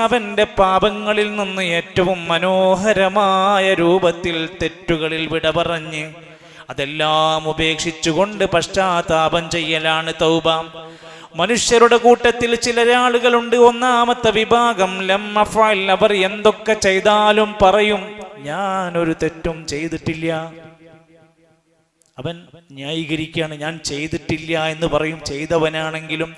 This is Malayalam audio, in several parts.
അവന്റെ പാപങ്ങളിൽ നിന്ന് ഏറ്റവും മനോഹരമായ രൂപത്തിൽ തെറ്റുകളിൽ വിട പറഞ്ഞ് അതെല്ലാം ഉപേക്ഷിച്ചുകൊണ്ട് പശ്ചാത്താപം ചെയ്യലാണ് തൗബ. മനുഷ്യരുടെ കൂട്ടത്തിൽ ചില ആളുകളുണ്ട്, ഒന്നാമത്തെ വിഭാഗം ലമ്മഫഅൽ, അവർ എന്തൊക്കെ ചെയ്താലും പറയും ഞാനൊരു തെറ്റും ചെയ്തിട്ടില്ല. അവൻ ന്യായീകരിക്കുകയാണ്, ഞാൻ ചെയ്തിട്ടില്ല എന്ന് പറയും, ചെയ്തവനാണെങ്കിലും.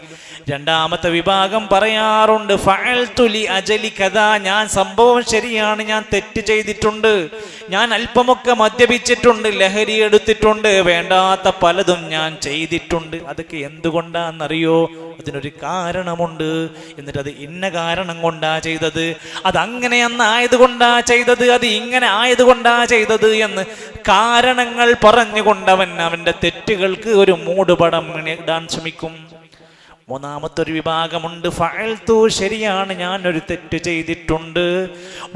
രണ്ടാമത്തെ വിഭാഗം പറയാറുണ്ട് ഫഅൽതു ലി അജലി കദാ, ഞാൻ സംഭവം ശരിയാണ്, ഞാൻ തെറ്റ് ചെയ്തിട്ടുണ്ട്, ഞാൻ അല്പമൊക്കെ മദ്യപിച്ചിട്ടുണ്ട്, ലഹരി എടുത്തിട്ടുണ്ട്, വേണ്ടാത്ത പലതും ഞാൻ ചെയ്തിട്ടുണ്ട്. അതൊക്കെ എന്തുകൊണ്ടാണെന്നറിയോ? അതിനൊരു കാരണമുണ്ട്. എന്നിട്ട് അത് ഇന്ന കാരണം കൊണ്ടാ ചെയ്തത്, അതങ്ങനെയെന്നായതുകൊണ്ടാ ചെയ്തത്, അത് ഇങ്ങനെ ആയതുകൊണ്ടാ ചെയ്തത് എന്ന് കാരണങ്ങൾ പറഞ്ഞുകൊണ്ട് അവന്റെ തെറ്റുകൾക്ക് ഒരു മൂടുപടം ഇടാൻ ശ്രമിക്കും. മൂന്നാമത്തെ ഒരു വിഭാഗമുണ്ട് ഫഅൽതു, ശരിയാണ്, ഞാൻ ഒരു തെറ്റ് ചെയ്തിട്ടുണ്ട്,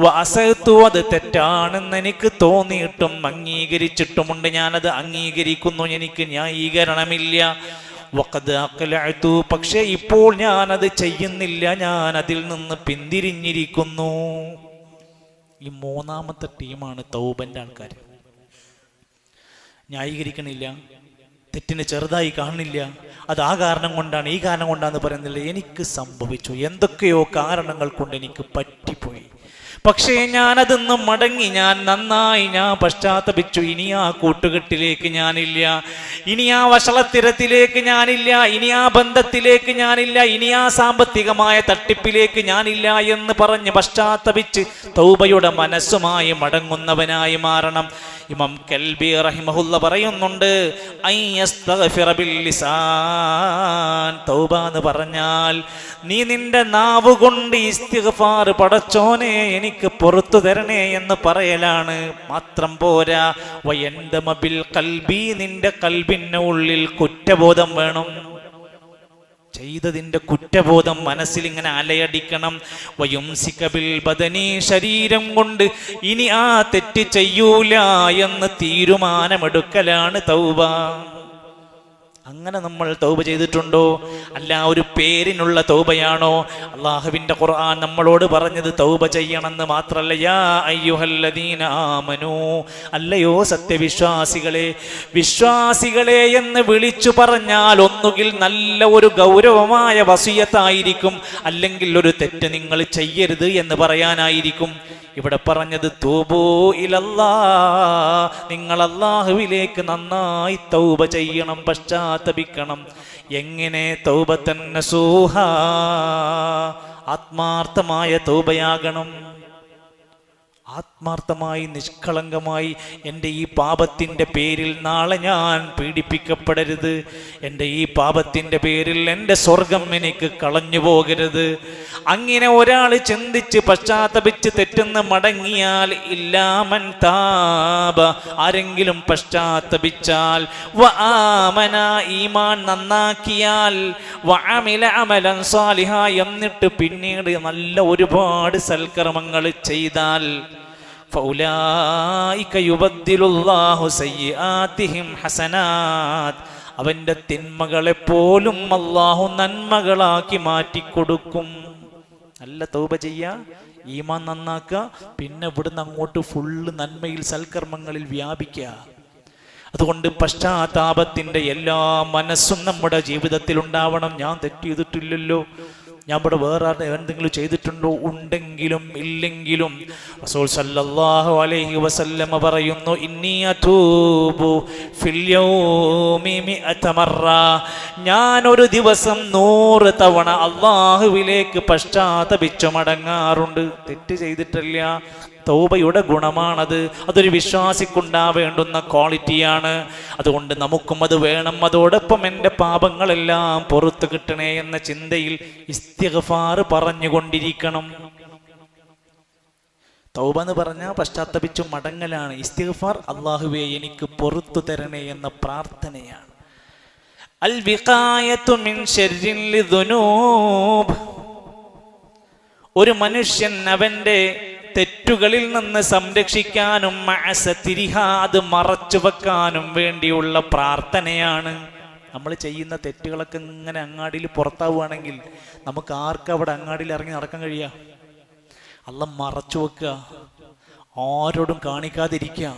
വഅസഅതു, അത് തെറ്റാണെന്ന് എനിക്ക് തോന്നിയിട്ടും അംഗീകരിച്ചിട്ടുമുണ്ട്, ഞാനത് അംഗീകരിക്കുന്നു, എനിക്ക് ന്യായീകരണമില്ല. വഖദ് അഖ്ലഅതു, പക്ഷേ ഇപ്പോൾ ഞാനത് ചെയ്യുന്നില്ല, ഞാൻ അതിൽ നിന്ന് പിന്തിരിഞ്ഞിരിക്കുന്നു. ഈ മൂന്നാമത്തെ ടീമാണ് തൗബന്റെ ആൾക്കാർ. ന്യായീകരിക്കണില്ല, തെറ്റിനെ ചെറുതായി കാണുന്നില്ല, അത് ആ കാരണം കൊണ്ടാണ് ഈ കാരണം കൊണ്ടാന്ന് പറയുന്നില്ല. എനിക്ക് സംഭവിച്ചു, എന്തൊക്കെയോ കാരണങ്ങൾ കൊണ്ട് എനിക്ക് പറ്റിപ്പോയി, പക്ഷേ ഞാനതൊന്നും മടങ്ങി, ഞാൻ നന്നായി, ഞാൻ പശ്ചാത്തപിച്ചു. ഇനി ആ കൂട്ടുകെട്ടിലേക്ക് ഞാനില്ല, ഇനി ആ വഷളത്തിരത്തിലേക്ക് ഞാനില്ല, ഇനി ആ ബന്ധത്തിലേക്ക് ഞാനില്ല, ഇനി ആ സാമ്പത്തികമായ തട്ടിപ്പിലേക്ക് ഞാനില്ല എന്ന് പറഞ്ഞ് പശ്ചാത്തപിച്ച് തൗബയുടെ മനസ്സുമായി മടങ്ങുന്നവനായി മാറണം. ഇമാം കൽബി റഹിമഹുല്ല പറയുന്നുണ്ട് അയ്യസ്തഗ്ഫിറ ബിൽ ലിസാൻ, തൗബ എന്ന് പറഞ്ഞാൽ നീ നിന്റെ നാവ് കൊണ്ട് ഇസ്തിഗ്ഫാർ, പടച്ചോനെ എനിക്ക് പുറത്തു തരണേ എന്ന് പറയലാണ്. മാത്രം പോരാ, വയന്തമ ബിൽ ഖൽബി, നിന്റെ കൽബിന്റെ ഉള്ളിൽ കുറ്റബോധം വേണം, ചെയ്തതിന്റെ കുറ്റബോധം മനസ്സിൽ ഇങ്ങനെ അലയടിക്കണം. വയുംസിക ബിൽ ബദനി, ശരീരം കൊണ്ട് ഇനി ആ തെറ്റ് ചെയ്യൂല എന്ന് തീരുമാനമെടുക്കലാണ് തൗബ. അങ്ങനെ നമ്മൾ തൗബ ചെയ്തിട്ടുണ്ടോ? അല്ല ഒരു പേരിനുള്ള തൗബയാണോ? അല്ലാഹുവിന്റെ ഖുർആൻ നമ്മളോട് പറഞ്ഞത് തൗബ ചെയ്യണമെന്ന് മാത്രല്ല, യാ അയ്യുഹല്ലദീന ആമനൂ, അല്ലയോ സത്യവിശ്വാസികളെ, വിശ്വാസികളെ എന്ന് വിളിച്ചു പറഞ്ഞാൽ ഒന്നുകിൽ നല്ല ഒരു ഗൗരവമായ വസിയത്തായിരിക്കും, അല്ലെങ്കിൽ ഒരു തെറ്റ് നിങ്ങൾ ചെയ്യരുത് എന്ന് പറയാനായിരിക്കും. ഇവിടെ പറഞ്ഞത് തൂബൂ ഇലല്ലാഹ്, നിങ്ങൾ അല്ലാഹുവിലേക്ക് നന്നായി തൗബ ചെയ്യണം, പശ്ചാത്തപിക്കണം. എങ്ങനെ? തൗബത്തൻ നസൂഹാ, ആത്മാർത്ഥമായ തൗബയാകണം. ആത്മാർത്ഥമായി നിഷ്കളങ്കമായി, എൻ്റെ ഈ പാപത്തിൻ്റെ പേരിൽ നാളെ ഞാൻ പീഡിപ്പിക്കപ്പെടരുത്, എൻ്റെ ഈ പാപത്തിൻ്റെ പേരിൽ എൻ്റെ സ്വർഗം എനിക്ക് കളഞ്ഞു പോകരുത്. അങ്ങനെ ഒരാൾ ചിന്തിച്ച് പശ്ചാത്തപിച്ച് തെറ്റെന്ന് മടങ്ങിയാൽ, ഇല്ലാമൻ താബ, ആരെങ്കിലും പശ്ചാത്തപിച്ചാൽ, വആമന, ഈമാൻ നന്നാക്കിയാൽ, വഅമില അമലൻ സാലിഹ, എന്നിട്ട് പിന്നീട് നല്ല ഒരുപാട് സൽക്കർമ്മങ്ങൾ ചെയ്താൽ, ഫൗലായിക യുബദ്ദിലുല്ലാഹു സയ്യിആതിഹിം ഹസനാത്ത്, അവന്റെ തിന്മകളെപ്പോലും അല്ലാഹു നന്മകളാക്കി മാറ്റിക്കൊടുക്കും. നല്ല തൗബ ചെയ്യുക, ഈമാൻ നന്നാക്കുക, പിന്നെ ഇവിടുന്ന് അങ്ങോട്ട് ഫുള്ള് നന്മയിൽ സൽക്കർമ്മങ്ങളിൽ വ്യാപിക്കുക. അതുകൊണ്ട് പശ്ചാത്താപത്തിന്റെ എല്ലാ മനസ്സും നമ്മുടെ ജീവിതത്തിൽ ഉണ്ടാവണം. ഞാൻ തെറ്റ് ചെയ്തിട്ടില്ലല്ലോ, ഞാൻ ഇവിടെ വേറെ എന്തെങ്കിലും ചെയ്തിട്ടുണ്ടോ? ഉണ്ടെങ്കിലും ഇല്ലെങ്കിലും റസൂൽ സല്ലല്ലാഹു അലൈഹി വസല്ലമ പറയുന്നു, ഇന്നി അതൂബു ഫിൽ യൗമി മിഅത മറ, ഞാൻ ഒരു ദിവസം 100 തവണ അല്ലാഹുവിലേക്ക് പശ്ചാത്തപിച്ചു മടങ്ങാറുണ്ട്. തെറ്റ് ചെയ്തിട്ടില്ല, തൗബയുടെ ഗുണമാണത്. അതൊരു വിശ്വാസിക്കുണ്ടാവേണ്ടുന്ന ക്വാളിറ്റിയാണ്. അതുകൊണ്ട് നമുക്കും അത് വേണം. അതോടൊപ്പം എൻ്റെ പാപങ്ങളെല്ലാം പുറത്തു കിട്ടണേ എന്ന ചിന്തയിൽ ഇസ്തിഗ്ഫാർ പറഞ്ഞുകൊണ്ടിരിക്കണം. തൗബ എന്ന് പറഞ്ഞാൽ പശ്ചാത്തപിച്ചു മടങ്ങലാണ്. ഇസ്തിഗ്ഫാർ അല്ലാഹുവേ എനിക്ക് പുറത്തു തരണേ എന്ന പ്രാർത്ഥനയാണ്. അൽ വിഖായതു മിൻ ശർരിൽ ലിദുനൂബ്, ഒരു മനുഷ്യൻ അവന്റെ തെറ്റുകളിൽ നിന്ന് സംരക്ഷിക്കാനും അത് മറച്ചു വെക്കാനും വേണ്ടിയുള്ള പ്രാർത്ഥനയാണ്. നമ്മൾ ചെയ്യുന്ന തെറ്റുകളൊക്കെ ഇങ്ങനെ അങ്ങാടിയിൽ പുറത്താവുകയാണെങ്കിൽ നമുക്ക് ആർക്കും അവിടെ അങ്ങാടിയിൽ ഇറങ്ങി നടക്കാൻ കഴിയുക? അള്ളാഹ് മറച്ചു വെക്കുക, ആരോടും കാണിക്കാതിരിക്കുക.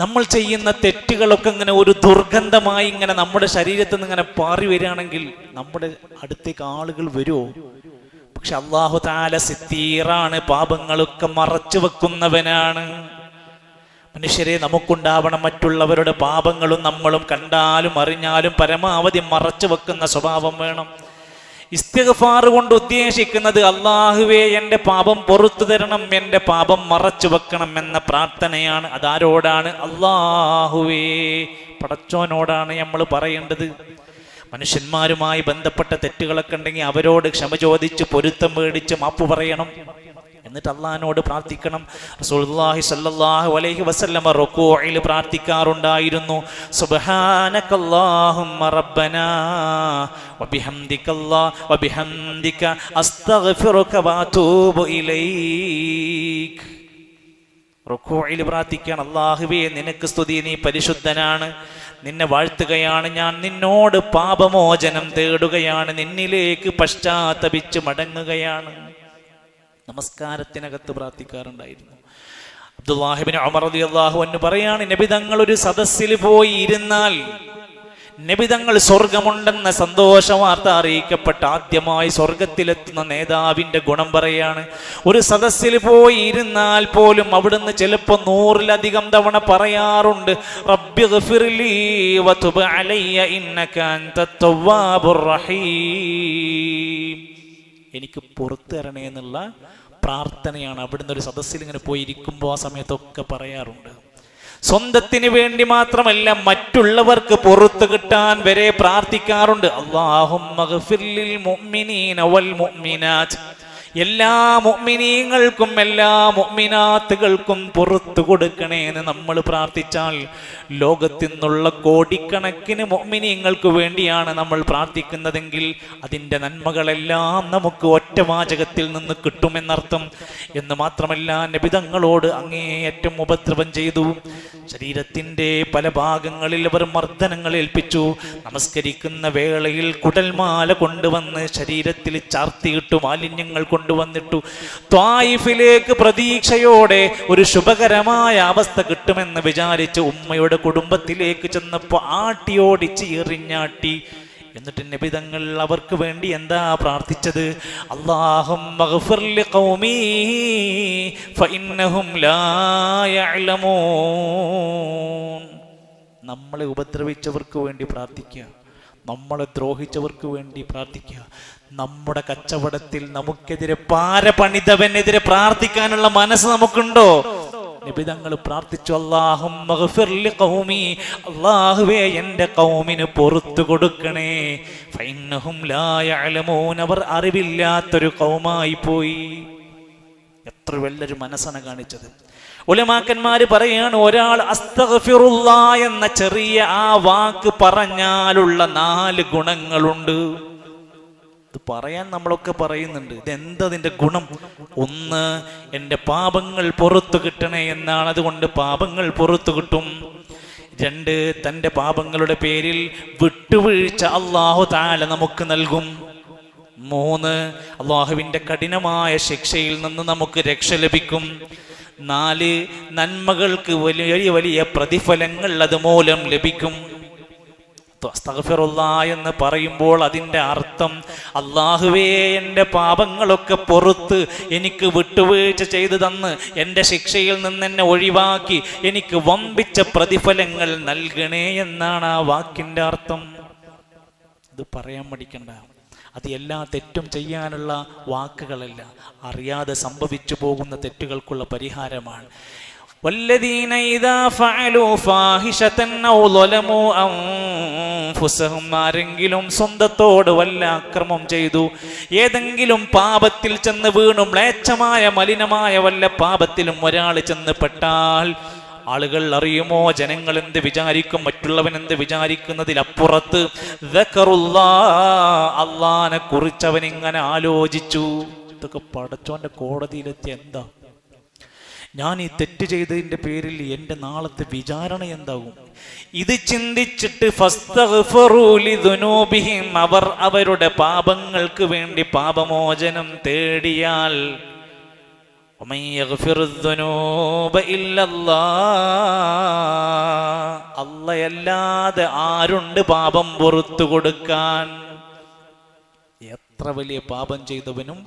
നമ്മൾ ചെയ്യുന്ന തെറ്റുകളൊക്കെ ഇങ്ങനെ ഒരു ദുർഗന്ധമായി ഇങ്ങനെ നമ്മുടെ ശരീരത്തിൽ നിന്ന് ഇങ്ങനെ പാറി വരികയാണെങ്കിൽ നമ്മുടെ അടുത്തേക്ക് ആളുകൾ വരുമോ? പക്ഷെ അല്ലാഹു തആല സിത്തീറാണ്, പാപങ്ങളൊക്കെ മറച്ചു വെക്കുന്നവനാണ്. മനുഷ്യരെ, നമുക്കുണ്ടാവണം മറ്റുള്ളവരുടെ പാപങ്ങളും നമ്മളും കണ്ടാലും അറിഞ്ഞാലും പരമാവധി മറച്ചു വെക്കുന്ന സ്വഭാവം വേണം. ഇസ്തിഗ്ഫാർ കൊണ്ട് ഉദ്ദേശിക്കുന്നത് അല്ലാഹുവേ എൻ്റെ പാപം പുറത്തു തരണം, എൻ്റെ പാപം മറച്ചു വെക്കണം എന്ന പ്രാർത്ഥനയാണ്. അതാരോടാണ്? അല്ലാഹുവേ, പടച്ചോനോടാണ് നമ്മൾ പറയേണ്ടത്. മനുഷ്യന്മാരുമായി ബന്ധപ്പെട്ട തെറ്റുകളൊക്കെ ഉണ്ടെങ്കിൽ അവരോട് ക്ഷമ ചോദിച്ച് പൊരുത്തം മേടിച്ച് മാപ്പ് പറയണം. എന്നിട്ട് അള്ളാഹിനോട് പ്രാർത്ഥിക്കണം. റസൂലുള്ളാഹി സ്വല്ലല്ലാഹു അലൈഹി വസല്ലം റുകൂഇൽ പ്രാർത്ഥിക്കാറുണ്ടായിരുന്നു, സുബ്ഹാനകല്ലാഹുമ്മ റബ്ബനാ വബിഹംദിക അസ്തഗ്ഫിറുക വഅതൂബു ഇലൈക്. റുകൂഇൽ പ്രാർത്ഥിക്കണം, അല്ലാഹുവേ നിനക്ക് സ്തുതി, നീ പരിശുദ്ധനാണ്, നിന്നെ വാഴ്ത്തുകയാണ് ഞാൻ, നിന്നോട് പാപമോചനം തേടുകയാണ്, നിന്നിലേക്ക് പശ്ചാത്തപിച്ച് മടങ്ങുകയാണ്. നമസ്കാരത്തിനകത്ത് പ്രാർത്ഥിക്കാറുണ്ടായിരുന്നു. അബ്ദുല്ലാഹി ഇബ്നു ഉമർ റളിയല്ലാഹു അൻഹു പറയാണ്, നബി തങ്ങൾ ഒരു സദസ്സിൽ പോയി ഇരുന്നാൽ, നബി തങ്ങൾ സ്വർഗമുണ്ടെന്ന സന്തോഷ വാർത്ത അറിയിക്കപ്പെട്ട ആദ്യമായി സ്വർഗത്തിലെത്തുന്ന നേതാവിന്റെ ഗുണം പറയാണ്. ഒരു സദസ്സിൽ പോയി ഇരുന്നാൽ പോലും അവിടുന്ന് ചിലപ്പോൾ 100-ലധികം തവണ പറയാറുണ്ട്, റബ്ബിഗ്ഫിർലി വതുബ് അലയ്യ ഇന്നക അൻതത് തവ്വാബുർ റഹീം. എനിക്ക് പുറത്തു തരണേ എന്നുള്ള പ്രാർത്ഥനയാണ് അവിടുന്ന് ഒരു സദസ്സിൽ ഇങ്ങനെ പോയി ഇരിക്കുമ്പോൾ ആ സമയത്തൊക്കെ പറയാറുണ്ട്. സ്വന്തത്തിന് വേണ്ടി മാത്രമല്ല, മറ്റുള്ളവർക്ക് പുറത്തു കിട്ടാൻ വരെ പ്രാർത്ഥിക്കാറുണ്ട്. അല്ലാഹുമ്മ ഗ്ഫിർലിൽ മുഅ്മിനീന വൽ മുഅ്മിനാത്ത്, എല്ലാ മുഅ്മിനീങ്ങൾക്കും എല്ലാ മുഅ്മിനാത്തുകൾക്കും പുറത്തു കൊടുക്കണേ എന്ന് നമ്മൾ പ്രാർത്ഥിച്ചാൽ, ലോകത്തിൽ നിന്നുള്ള കോടിക്കണക്കിന് മുഅ്മിനീങ്ങൾക്ക് വേണ്ടിയാണ് നമ്മൾ പ്രാർത്ഥിക്കുന്നതെങ്കിൽ അതിൻ്റെ നന്മകളെല്ലാം നമുക്ക് ഒറ്റവാചകത്തിൽ നിന്ന് കിട്ടുമെന്നർത്ഥം. എന്ന് മാത്രമല്ല, നബിതങ്ങളോട് അങ്ങേയറ്റം ഉപദ്രവം ചെയ്തു. ശരീരത്തിൻ്റെ പല ഭാഗങ്ങളിൽ അവർ മർദ്ദനങ്ങൾ ഏൽപ്പിച്ചു. നമസ്കരിക്കുന്ന വേളയിൽ കുടൽമാല കൊണ്ടുവന്ന് ശരീരത്തിൽ ചാർത്തിയിട്ടു, മാലിന്യങ്ങൾ കൊണ്ടുവന്നിട്ടു. ത്വായിഫിലേക്ക് പ്രതീക്ഷയോടെ ഒരു ശുഭകരമായ അവസ്ഥ കിട്ടുമെന്ന് വിചാരിച്ച് ഉമ്മയുടെ കുടുംബത്തിലേക്ക് ചെന്നപ്പോൾ ആട്ടിയോടിച്ച് എറിഞ്ഞാട്ടി. എന്നിട്ട് നബി തങ്ങൾ അവർക്ക് വേണ്ടി എന്താ പ്രാർത്ഥിച്ചത്? അല്ലാഹുമ്മ ഗ്ഫിർ ലിഖൗമി ഫഇന്നഹും ലാ യഅലമൂൻ. നമ്മളെ ഉപദ്രവിച്ചവർക്ക് വേണ്ടി പ്രാർത്ഥിക്കുക, നമ്മളെ ദ്രോഹിച്ചവർക്ക് വേണ്ടി പ്രാർത്ഥിക്കുക. നമ്മുടെ കച്ചവടത്തിൽ നമുക്കെതിരെ പാര പണിതവനെതിരെ പ്രാർത്ഥിക്കാനുള്ള മനസ്സ് നമുക്കുണ്ടോ? നബി തങ്ങൾ പ്രാർത്ഥിച്ചു, അല്ലാഹുമ്മ ഗ്ഫിർ ലിഖൗമി, അല്ലാഹുവേ എൻ്റെ ഖൗമിന് പുറത്തു കൊടുക്കണേ. ഫഇന്നഹും ലാ യഅലമൂൻ, അവർ അറിവില്ലാത്തൊരു ഖൗമായി പോയി. എത്ര വലിയൊരു മനസ്സാണ് കാണിച്ചത്. ഉലമാക്കന്മാര് പറയാണ്, ഒരാൾ അസ്തഗ്ഫിറുല്ലാഹ് എന്ന ചെറിയ ആ വാക്ക് പറഞ്ഞാലുള്ള 4 ഗുണങ്ങളുണ്ട്. ഇത് പറയാൻ നമ്മളൊക്കെ പറയുന്നുണ്ട്, ഇതെന്തതിൻ്റെ ഗുണം? 1, എൻ്റെ പാപങ്ങൾ പുറത്തു കിട്ടണേ എന്നാണ്, അതുകൊണ്ട് പാപങ്ങൾ പുറത്തു കിട്ടും. 2, തൻ്റെ പാപങ്ങളുടെ പേരിൽ വിട്ടുവീഴ്ച അല്ലാഹു തആല നമുക്ക് നൽകും. 3, അല്ലാഹുവിൻ്റെ കഠിനമായ ശിക്ഷയിൽ നിന്ന് നമുക്ക് രക്ഷ ലഭിക്കും. 4, നന്മകൾക്ക് വലിയ വലിയ പ്രതിഫലങ്ങൾ അതുമൂലം ലഭിക്കും. അസ്തഗ്ഫിറുല്ലാഹ് എന്ന് പറയുമ്പോൾ അതിൻ്റെ അർത്ഥം, അല്ലാഹുവേ എൻ്റെ പാപങ്ങളൊക്കെ പുറത്ത് എനിക്ക് വിട്ടുവീഴ്ച ചെയ്തു തന്ന് എൻ്റെ ശിക്ഷയിൽ നിന്ന് എന്നെ ഒഴിവാക്കി എനിക്ക് വമ്പിച്ച പ്രതിഫലങ്ങൾ നൽകണേ എന്നാണ് ആ വാക്കിൻ്റെ അർത്ഥം. ഇത് പറയാൻ മടിക്കണ്ട. അത് എല്ലാ തെറ്റും ചെയ്യാനുള്ള വാക്കുകളല്ല, അറിയാതെ സംഭവിച്ചു പോകുന്ന തെറ്റുകൾക്കുള്ള പരിഹാരമാണ്. വല്ലദീന ഇദാ ഫഅലൂ ഫാഹിശതൻ ഔ ളലമൂ അൻഫുസഹും, ആരെങ്കിലും സ്വന്തത്തോട് വല്ല അക്രമം ചെയ്തു, ഏതെങ്കിലും പാപത്തിൽ ചെന്ന് വീണു, മ്ലേച്ഛമായ മലിനമായ വല്ല പാപത്തിലും ഒരാൾ ചെന്ന് പെട്ടാൽ, ആളുകൾ അറിയുമോ, ജനങ്ങൾ എന്ത് വിചാരിക്കും, മറ്റുള്ളവൻ എന്ത് വിചാരിക്കുന്നതിലപ്പുറത്ത് അള്ളാനെ കുറിച്ച് അവൻ ഇങ്ങനെ ആലോചിച്ചു. ഇതൊക്കെ പടച്ചോന്റെ കോടതിയിലെത്തി. എന്താ ഞാൻ ഈ തെറ്റ് ചെയ്തതിൻ്റെ പേരിൽ എൻ്റെ നാളത്തെ വിചാരണ എന്താകും? ഇത് ചിന്തിച്ചിട്ട് ഫസ്തഗ്ഫറൂ ലിദുനൂബിഹിം, അവർ അവരുടെ പാപങ്ങൾക്ക് വേണ്ടി പാപമോചനം തേടിയാൽ വമൻ യഗ്ഫിറുദ്ദുനൂബ ഇല്ലല്ലാഹ്, അല്ലാഹയല്ലാതെ ആരുണ്ട് പാപം പുറത്തു കൊടുക്കാൻ? എത്ര വലിയ പാപം ചെയ്തവനും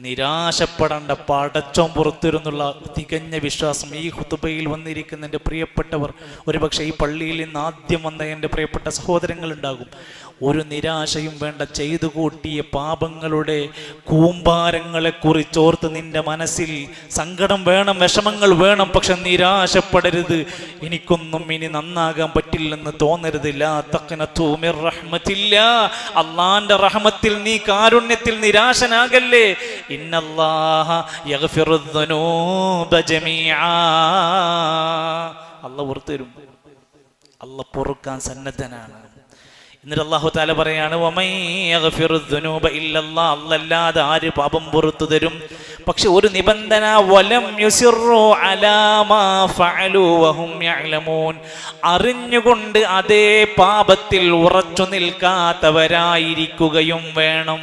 നിരാശപ്പെടേണ്ട, പടച്ചോൻ പുറത്തിരുന്നുള്ള തികഞ്ഞ വിശ്വാസം. ഈ ഖുതുബയിൽ വന്നിരിക്കുന്ന എൻ്റെ പ്രിയപ്പെട്ടവർ, ഒരുപക്ഷെ ഈ പള്ളിയിൽ നിന്ന് ആദ്യം വന്ന എൻ്റെ പ്രിയപ്പെട്ട സഹോദരങ്ങളുണ്ടാകും. ഒരു നിരാശയും വേണ്ട. ചെയ്തു കൂട്ടിയ പാപങ്ങളുടെ കൂമ്പാരങ്ങളെ കുറിച്ചോർത്ത് നിന്റെ മനസ്സിൽ സങ്കടം വേണം, വിഷമങ്ങൾ വേണം, പക്ഷെ നിരാശപ്പെടരുത്. എനിക്കൊന്നും ഇനി നന്നാകാൻ പറ്റില്ലെന്ന് തോന്നരുത്. ലാ തഖ്നതു മിർ റഹ്മത്തില്ലാ, അല്ലാഹുവിന്റെ റഹ്മത്തിൽ നീ കാരുണ്യത്തിൽ നിരാശനാകല്ലേ. ഇന്നല്ലാഹ യഗ്ഫിറുദ്ദുനൂബ ജമീആ, അല്ലാഹു പുറത്തു തരും. അല്ലാഹു പൊറുക്കാൻ സന്നദ്ധനാണ്. എന്നിട്ട് അല്ലാഹു തആല പറയാണ്, വമൻ യഗ്ഫിറുദ്ദുനൂബ ഇല്ലല്ലാഹ്, അല്ലാഹുവല്ലാതെ ആര് പാപം പുറത്തു തരും? പക്ഷെ ഒരു നിബന്ധന, വലം യുസിറു അലാ മാ ഫഅലു വഹും യഅലമൂൻ, അറിഞ്ഞുകൊണ്ട് അതേ പാപത്തിൽ ഉറച്ചു നിൽക്കാത്തവരായിരിക്കുകയും വേണം.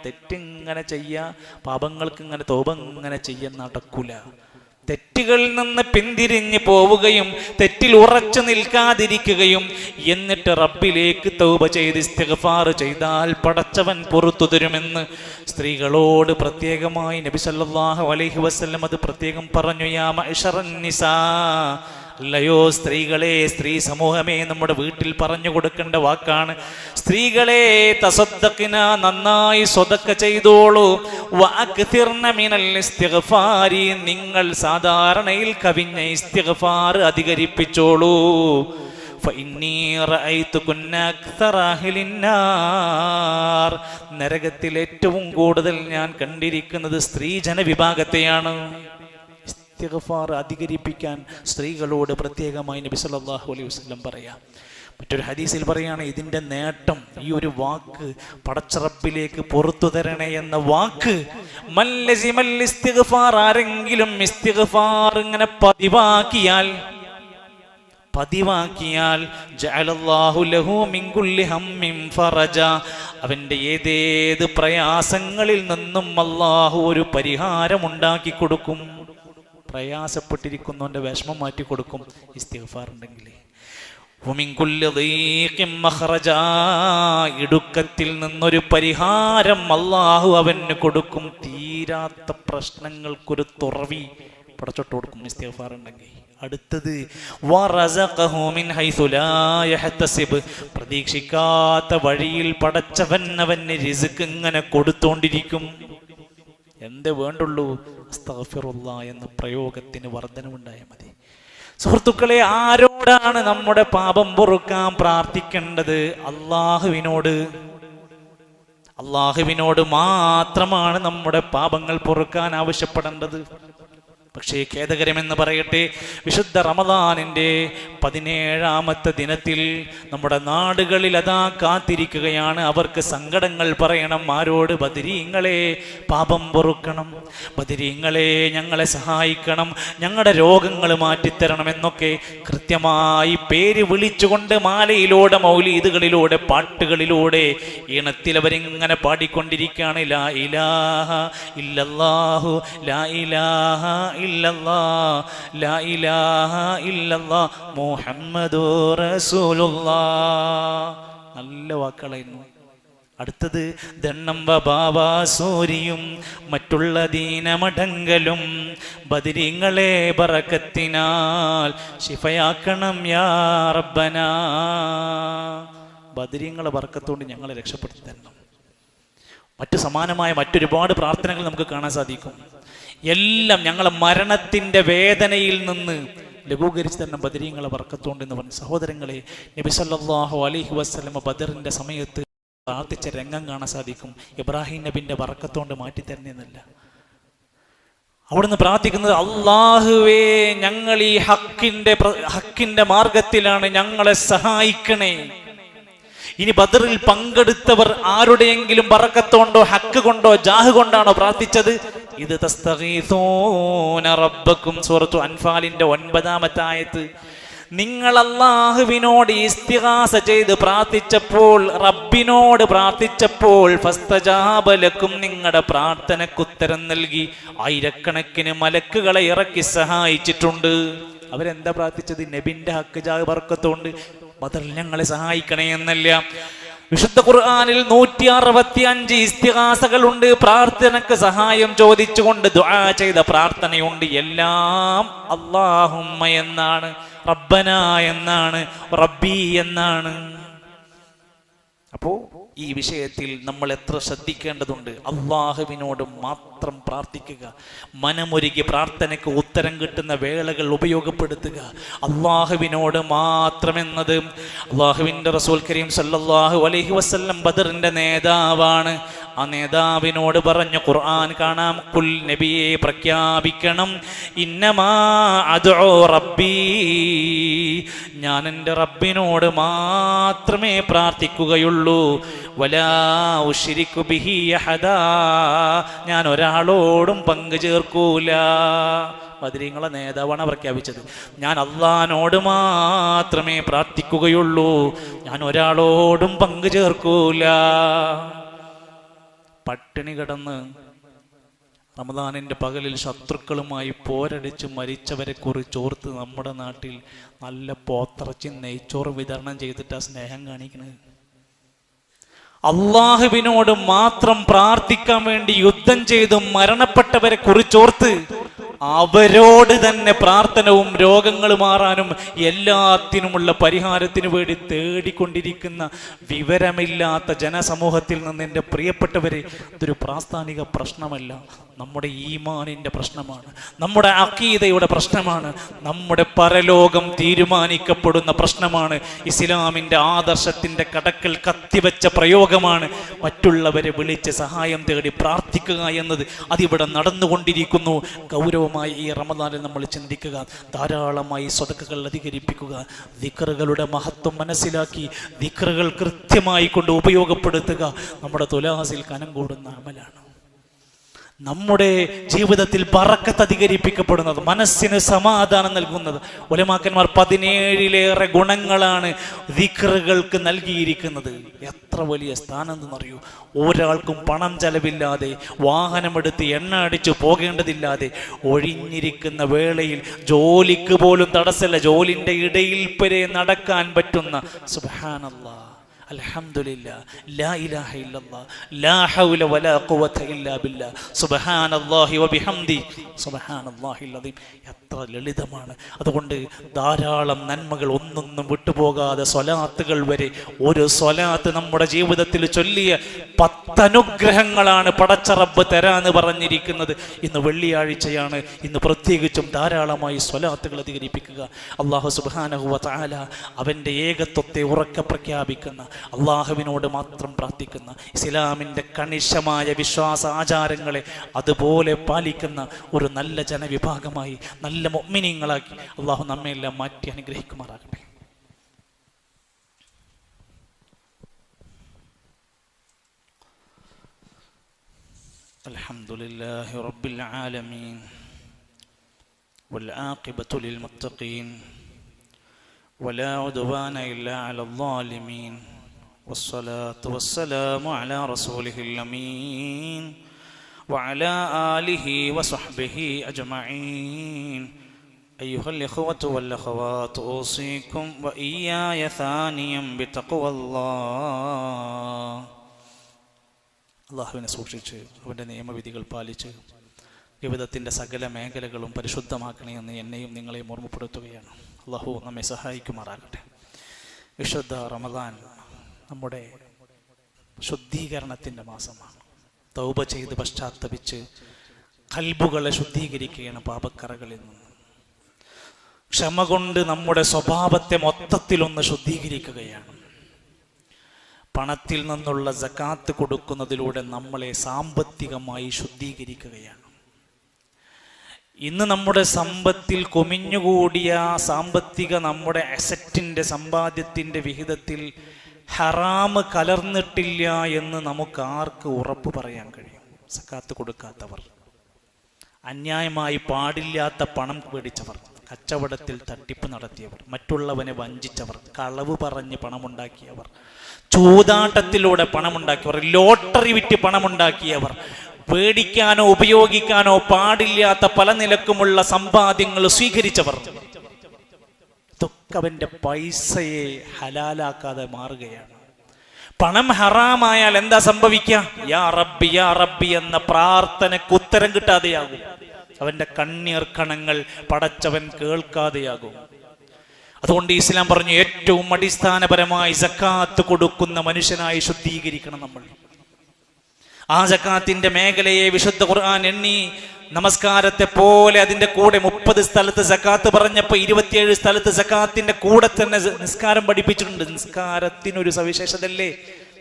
തെറ്റിങ്ങനെ ചെയ്യാ, പാപങ്ങൾക്ക് ഇങ്ങനെ തൗബ ഇങ്ങനെ ചെയ്യാൻ നടക്കൂല. തെറ്റുകളിൽ നിന്ന് പിന്തിരിഞ്ഞു പോവുകയും തെറ്റിൽ ഉറച്ചു നിൽക്കാതിരിക്കുകയും എന്നിട്ട് റബ്ബിലേക്ക് തൗബ ചെയ്ത് ഇസ്തിഗ്ഫാർ ചെയ്താൽ പടച്ചവൻ പുറത്തു തരുമെന്ന് സ്ത്രീകളോട് പ്രത്യേകമായി നബി സല്ലല്ലാഹു അലൈഹി വസല്ലം അത് പ്രത്യേകം പറഞ്ഞു. യാ മഅ്ശറൻ നിസാ, അല്ലയോ സ്ത്രീകളെ, സ്ത്രീ സമൂഹമേ, നമ്മുടെ വീട്ടിൽ പറഞ്ഞു കൊടുക്കേണ്ട വാക്കാണ്. സ്ത്രീകളെ, തസദ്ദഖ്ന, നന്നായി സ്വതക്ക ചെയ്തോളൂ. വഅക്തിർന മിനൽ ഇസ്തിഗ്ഫാരി, നിങ്ങൾ സാധാരണയിൽ കവിഞ്ഞ ഇസ്തിഗ്ഫാർ അധികരിപ്പിച്ചോളൂ. ഫഇന്നീ റഅയ്തുകുന്ന അക്സറ അഹ്ലിന്നാർ, നരകത്തിൽ ഏറ്റവും കൂടുതൽ ഞാൻ കണ്ടിരിക്കുന്നത് സ്ത്രീ ജനവിഭാഗത്തെയാണ്. ഇസ്തിഗ്ഫാർ അധികരിപ്പിക്കാൻ സ്ത്രീകളോട് പ്രത്യേകമായി നബി സല്ലല്ലാഹു അലൈഹി വസല്ലം പറയാം. മറ്റൊരു ഹദീസിൽ പറയാണ്, ഇതിൻ്റെ നേട്ടം, ഈ ഒരു വാക്ക്, പടച്ചറബിലേക്ക് പുറത്തു തരണേ എന്ന വാക്ക്, മല്ലസിമൽ ഇസ്തിഗ്ഫാർ, ആരെങ്കിലും ഇസ്തിഗ്ഫാർ ഇങ്ങനെ പതിവാക്കിയാൽ ജഅലല്ലാഹു ലഹു മിൻ കുല്ലി ഹമ്മിൻ ഫറജ, അവൻ്റെ ഏതേത് പ്രയാസങ്ങളിൽ നിന്നും അല്ലാഹു ഒരു പരിഹാരം ഉണ്ടാക്കി കൊടുക്കും. പ്രയാസപ്പെട്ടിരിക്കുന്നവൻ്റെ വിഷമം മാറ്റി കൊടുക്കും ഇസ്തിഗ്ഫാർ ഉണ്ടെങ്കിൽ. വമിൻ കുല്ലി ദീഖിൻ മഖ്റജ, ഇടുക്കത്തിൽ നിന്നൊരു പരിഹാരം അല്ലാഹു അവന് കൊടുക്കും. തീരാത്ത പ്രശ്നങ്ങൾക്കൊരു തുറവി പടച്ചോട്ട് കൊടുക്കും ഇസ്തിഗ്ഫാർ ഉണ്ടെങ്കിൽ. അടുത്തത് വറസഖഹു മിൻ ഹൈസു ലാ യഹ്തസിബ്, പ്രതീക്ഷിക്കാത്ത വഴിയിൽ പടച്ചവൻ അവന് റിസ്ക് ഇങ്ങനെ കൊടുത്തോണ്ടിരിക്കും. എന്തേ വേണ്ടുള്ളൂ? അസ്തഗ്ഫിറുല്ലാഹ് എന്ന പ്രയോഗത്തിന് വർധനവുണ്ടായാൽ മതി. സുഹൃത്തുക്കളെ, ആരോടാണ് നമ്മുടെ പാപം പൊറുക്കാൻ പ്രാർത്ഥിക്കേണ്ടത്? അള്ളാഹുവിനോട് മാത്രമാണ് നമ്മുടെ പാപങ്ങൾ പൊറുക്കാൻ ആവശ്യപ്പെടേണ്ടത്. പക്ഷേ ഖേദകരമെന്ന് പറയട്ടെ, വിശുദ്ധ റമദാനിൻ്റെ 17ാമത്തെ ദിനത്തിൽ നമ്മുടെ നാടുകളിൽ അതാ കാത്തിരിക്കുകയാണ്. അവർക്ക് സങ്കടങ്ങൾ പറയണം. ആരോട്? ബദരീങ്ങളെ, പാപം പൊറുക്കണം, ബദരീങ്ങളെ ഞങ്ങളെ സഹായിക്കണം, ഞങ്ങളുടെ രോഗങ്ങൾ മാറ്റിത്തരണം എന്നൊക്കെ കൃത്യമായി പേര് വിളിച്ചുകൊണ്ട് മാലയിലൂടെ, മൗലീദുകളിലൂടെ, പാട്ടുകളിലൂടെ ഈണത്തിൽ അവരിങ്ങനെ പാടിക്കൊണ്ടിരിക്കുകയാണ്. ലാ ഇലാഹ ഇല്ലല്ലാഹു, ലാ ഇലാഹ ഇല്ലല്ലാഹ്, ലാ ഇലാഹ ഇല്ലല്ലാഹ് മുഹമ്മദുർ റസൂലുള്ളാഹ്. നല്ല വാക്കുകളായിരുന്നു. അടുത്തത് ദണ്ണംബ ബാബാസൂരിയും മറ്റുള്ള ദീനമടങ്കലും ബദരീങ്ങളെ ബറക്കത്തിനാൽ ശിഫയാക്കണം യാ റബ്ബനാ. ബദരീങ്ങളെ ബറക്കത്തോണ്ട് ഞങ്ങളെ രക്ഷപ്പെടുത്തി തരണം. മറ്റു സമാനമായ മറ്റൊരുപാട് പ്രാർത്ഥനകൾ നമുക്ക് കാണാൻ സാധിക്കും. എല്ലാം ഞങ്ങളെ മരണത്തിൻ്റെ വേദനയിൽ നിന്ന് ലഘൂകരിച്ച് തന്നെ ബദരീങ്ങളെ ബർക്കത്തുണ്ട് എന്ന് പറഞ്ഞു. സഹോദരങ്ങളെ, നബി സല്ലല്ലാഹു അലൈഹി വസല്ലം ബദറിൻ്റെ സമയത്ത് പ്രാർത്ഥിച്ച രംഗം കാണാൻ സാധിക്കും. ഇബ്രാഹിം നബിൻ്റെ ബർക്കത്തുകൊണ്ട് മാറ്റി തരുന്നതല്ല, അവിടുന്ന് പ്രാർത്ഥിക്കുന്നത്, അല്ലാഹുവേ ഞങ്ങൾ ഈ ഹക്കിന്റെ മാർഗത്തിലാണ്, ഞങ്ങളെ സഹായിക്കണേ. ഇനി ബദറിൽ പങ്കെടുത്തവർ ആരുടെയെങ്കിലും ബറക്കത്തോണ്ടോ ഹക്ക് കൊണ്ടോ ജാഹ് കൊണ്ടാണോ പ്രാർത്ഥിച്ചത്? ഇത് തസ്തഗീസൂന റബ്ബക്കും, സൂറത്തു അൻഫാലിന്റെ 9ാമത്തെ ആയത്ത്. നിങ്ങൾ അല്ലാഹുവിനോട് ഇസ്തിഗാസ ചെയ്ത് പ്രാർത്ഥിച്ചപ്പോൾ, റബ്ബിനോട് പ്രാർത്ഥിച്ചപ്പോൾ, ഫസ്തജാബ ലക്കും, നിങ്ങളുടെ പ്രാർത്ഥനയ്ക്ക് ഉത്തരം നൽകി. ആയിരക്കണക്കിന് മലക്കുകളെ ഇറക്കി സഹായിച്ചിട്ടുണ്ട്. അവരെന്താ പ്രാർത്ഥിച്ചത്? നബിന്റെ ഹക്ക് ജാഹ് ബർക്കത്തുകൊണ്ട് ബദറിൽ ഞങ്ങളെ സഹായിക്കണേ എന്നല്ല. വിശുദ്ധ ഖുർആനിൽ 165 ഇസ്തിഗാസകളുണ്ട്. പ്രാർത്ഥനക്ക് സഹായം ചോദിച്ചുകൊണ്ട് ദുആ ചെയ്ത പ്രാർത്ഥനയുണ്ട്. എല്ലാം അല്ലാഹുമ്മ എന്നാണ്, റബ്ബന എന്നാണ്, റബ്ബി എന്നാണ്. അപ്പോ ഈ വിഷയത്തിൽ നമ്മൾ എത്ര ശ്രദ്ധിക്കേണ്ടതുണ്ട്. അള്ളാഹുവിനോട് മാത്രം പ്രാർത്ഥിക്കുക. മനമൊരുക്കി പ്രാർത്ഥനയ്ക്ക് ഉത്തരം കിട്ടുന്ന വേളകൾ ഉപയോഗപ്പെടുത്തുക. അള്ളാഹുവിനോട് മാത്രമെന്നത് അള്ളാഹുവിൻ്റെ റസൂൽ കരീം സല്ലല്ലാഹു അലൈഹി വസല്ലം ബദറിന്റെ നേതാവാണ്. ആ നേതാവിനോട് പറഞ്ഞ ഖുർആൻ കാണാം. കുൽ, നബിയെ പ്രഖ്യാപിക്കണം, ഇന്നമാ അദ്ഉ റബ്ബി, ഞാൻ എൻ്റെ റബ്ബിനോട് മാത്രമേ പ്രാർത്ഥിക്കുകയുള്ളൂ. വലാ ഉശ്രികു ബിഹി അഹദാ, ഞാൻ ഒരാളോടും പങ്കു ചേർക്കൂല. ബദരീങ്ങളെ നേതാവാണ് പ്രഖ്യാപിച്ചത്. ഞാൻ അള്ളാഹിനോട് മാത്രമേ പ്രാർത്ഥിക്കുകയുള്ളൂ, ഞാൻ ഒരാളോടും പങ്കു ചേർക്കൂല. പട്ടിണി കിടന്ന് റമദാനിന്റെ പകലിൽ ശത്രുക്കളുമായി പോരടിച്ച് മരിച്ചവരെ കുറിച്ച് ഓർത്ത് നമ്മുടെ നാട്ടിൽ നല്ല പോത്തിറച്ചി നെയ്ച്ചോറ് വിതരണം ചെയ്തിട്ടാ സ്നേഹം കാണിക്കുന്നത്. അള്ളാഹുവിനോട് മാത്രം പ്രാർത്ഥിക്കാൻ വേണ്ടി യുദ്ധം ചെയ്ത് മരണപ്പെട്ടവരെ കുറിച്ചോർത്ത് അവരോട് തന്നെ പ്രാർത്ഥനവും രോഗങ്ങൾ മാറാനും എല്ലാത്തിനുമുള്ള പരിഹാരത്തിനു വേണ്ടി തേടിക്കൊണ്ടിരിക്കുന്ന വിവരമില്ലാത്ത ജനസമൂഹത്തിൽ നിന്ന് എൻ്റെ പ്രിയപ്പെട്ടവരെ, ഇതൊരു പ്രാസ്ഥാനിക പ്രശ്നമല്ല, നമ്മുടെ ഈമാനിൻ്റെ പ്രശ്നമാണ്, നമ്മുടെ അഖീദയുടെ പ്രശ്നമാണ്, നമ്മുടെ പരലോകം തീരുമാനിക്കപ്പെടുന്ന പ്രശ്നമാണ്. ഇസ്ലാമിൻ്റെ ആദർശത്തിൻ്റെ കടക്കൽ കത്തിവെച്ച പ്രയോഗമാണ് മറ്റുള്ളവരെ വിളിച്ച് സഹായം തേടി പ്രാർത്ഥിക്കുക എന്നത്. അതിവിടെ നടന്നുകൊണ്ടിരിക്കുന്നു. ഗൗരവമായി ഈ റമദാനിൽ നമ്മൾ ചിന്തിക്കുക. ധാരാളമായി സ്വതക്കകൾ അധികരിപ്പിക്കുക. ദിക്റുകളുടെ മഹത്വം മനസ്സിലാക്കി ദിക്റുകൾ കൃത്യമായി കൊണ്ട് ഉപയോഗപ്പെടുത്തുക. നമ്മുടെ തുലാസിൽ കനം കൂടുന്ന അമലാണ്. നമ്മുടെ ജീവിതത്തിൽ ബറക്കത്ത് അധികരിപ്പിക്കപ്പെടുന്നത്, മനസ്സിന് സമാധാനം നൽകുന്നത്. ഉലമാക്കന്മാർ 17 ഗുണങ്ങളാണ് ദിക്റുകൾക്ക് നൽകിയിരിക്കുന്നത്. എത്ര വലിയ സ്ഥാനം എന്നറിയൂ. ഒരാൾക്കും പണം ചെലവില്ലാതെ, വാഹനമെടുത്ത് എണ്ണ അടിച്ചു പോകേണ്ടതില്ലാതെ, ഒഴിഞ്ഞിരിക്കുന്ന വേളയിൽ ജോലിക്ക് പോലും തടസ്സമില്ല, ജോലിൻ്റെ ഇടയിൽ വരെ നടക്കാൻ പറ്റുന്ന സുബ്ഹാനല്ലാഹ്, അൽഹംദുലില്ലാഹ്, ലാ ഇലാഹ ഇല്ലല്ലാഹ്, ലാ ഹൗല വലാ ഖുവത ഇല്ലാ ബില്ലാഹ്, സുബ്ഹാനല്ലാഹി വബിഹംദി, സുബ്ഹാനല്ലാഹിൽ അദീം. എത്ര ലളിതമാണ്. അതുകൊണ്ട് ധാരാളം നന്മകൾ ഒന്നൊന്നും വിട്ടുപോകാതെ, സ്വലാത്തുകൾ വരെ, ഒരു സ്വലാത്ത് നമ്മുടെ ജീവിതത്തിൽ ചൊല്ലിയ 10 അനുഗ്രഹങ്ങളാണ് പടച്ച റബ്ബ് തരാന്ന് പറഞ്ഞിരിക്കുന്നത്. ഇന്ന് വെള്ളിയാഴ്ചയാണ്. ഇന്ന് പ്രത്യേകിച്ചും ധാരാളമായി സ്വലാത്തുകൾ അധികരിപ്പിക്കുക. അല്ലാഹു സുബ്ഹാനഹു വ തആല അവൻ്റെ ഏകത്വത്തെ ഉറക്കെ പ്രഖ്യാപിക്കുന്ന, അള്ളാഹുവിനോട് മാത്രം പ്രാർത്ഥിക്കുന്ന, ഇസ്ലാമിൻ്റെ കണിശമായ വിശ്വാസ ആചാരങ്ങളെ അതുപോലെ പാലിക്കുന്ന ഒരു നല്ല ജനവിഭാഗമായി, നല്ല മുഅ്മിനീങ്ങളാക്കി അള്ളാഹു നമ്മെല്ലാം മാറ്റി അനുഗ്രഹിക്കുമാറാകട്ടെ. അൽഹംദുലില്ലാഹി റബ്ബിൽ ആലമീൻ വൽ ആഖിബത്തു ലിൽ മുത്തഖീൻ വലാ ഉദ്വാന ഇല്ലാ അലൽ ളാലിമീൻ والصلاة والسلام على رسوله الأمين وعلى آله وصحبه أجمعين. أيها الإخوة والأخوات، أوصيكم وإياي ثانيا بتقوى الله. അള്ളാഹുവിനെ സൂക്ഷിച്ച് അവൻ്റെ നിയമവിധികൾ പാലിച്ച് ജീവിതത്തിൻ്റെ സകല മേഖലകളും പരിശുദ്ധമാക്കണമെന്ന് എന്നെയും നിങ്ങളെയും ഓർമ്മപ്പെടുത്തുകയാണ്. അള്ളാഹു നമ്മെ സഹായിക്കുമാറാകട്ടെ. വിശുദ്ധ റമദാൻ നമ്മുടെ ശുദ്ധീകരണത്തിൻ്റെ മാസമാണ്. തൗബ ചെയ്ത് പശ്ചാത്തപിച്ച് ഖൽബുകളെ ശുദ്ധീകരിക്കുകയാണ് പാപക്കറകളിൽ നിന്ന്. ക്ഷമ കൊണ്ട് നമ്മുടെ സ്വഭാവത്തെ മൊത്തത്തിലൊന്ന് ശുദ്ധീകരിക്കുകയാണ്. പണത്തിൽ നിന്നുള്ള സകാത്ത് കൊടുക്കുന്നതിലൂടെ നമ്മളെ സാമ്പത്തികമായി ശുദ്ധീകരിക്കുകയാണ്. ഇന്ന് നമ്മുടെ സമ്പത്തിൽ കൊമിഞ്ഞുകൂടിയ സാമ്പത്തിക നമ്മുടെ അസറ്റിൻ്റെ സമ്പാദ്യത്തിൻ്റെ വിഹിതത്തിൽ ഹറാമ് കലർന്നിട്ടില്ല എന്ന് നമുക്ക് ആർക്ക് ഉറപ്പ് പറയാൻ കഴിയും? സക്കാത്ത് കൊടുക്കാത്തവർ, അന്യായമായി പാടില്ലാത്ത പണം മേടിച്ചവർ, കച്ചവടത്തിൽ തട്ടിപ്പ് നടത്തിയവർ, മറ്റുള്ളവനെ വഞ്ചിച്ചവർ, കളവ് പറഞ്ഞ് പണമുണ്ടാക്കിയവർ, ചൂതാട്ടത്തിലൂടെ പണമുണ്ടാക്കിയവർ, ലോട്ടറി വിറ്റ് പണമുണ്ടാക്കിയവർ, പേടിക്കാനോ ഉപയോഗിക്കാനോ പാടില്ലാത്ത പല നിലക്കുമുള്ള സമ്പാദ്യങ്ങൾ സ്വീകരിച്ചവർ, ഇതൊക്കെ അവന്റെ പൈസയെ ഹലാലാക്കാതെ മാറുകയാണ്. പണം ഹറാമായാൽ എന്താ സംഭവിക്കുക? യാ റബ്ബി യാ റബ്ബി എന്ന പ്രാർത്ഥനയ്ക്ക് ഉത്തരം കിട്ടാതെയാകും. അവന്റെ കണ്ണീർ കണങ്ങൾ പടച്ചവൻ കേൾക്കാതെയാകും. അതുകൊണ്ട് ഇസ്ലാം പറഞ്ഞു, ഏറ്റവും അടിസ്ഥാനപരമായി സക്കാത്ത് കൊടുക്കുന്ന മനുഷ്യനായി ശുദ്ധീകരിക്കണം നമ്മൾ. ആ സക്കാത്തിന്റെ മേഖലയെ വിശുദ്ധ ഖുർആൻ എണ്ണി. നമസ്കാരത്തെ പോലെ അതിന്റെ കൂടെ 30 സ്ഥലത്ത് സക്കാത്ത് പറഞ്ഞപ്പോൾ 27 സ്ഥലത്ത് സക്കാത്തിന്റെ കൂടെ തന്നെ നിസ്കാരം പഠിപ്പിച്ചിട്ടുണ്ട്. നിസ്കാരത്തിനൊരു സവിശേഷതല്ലേ,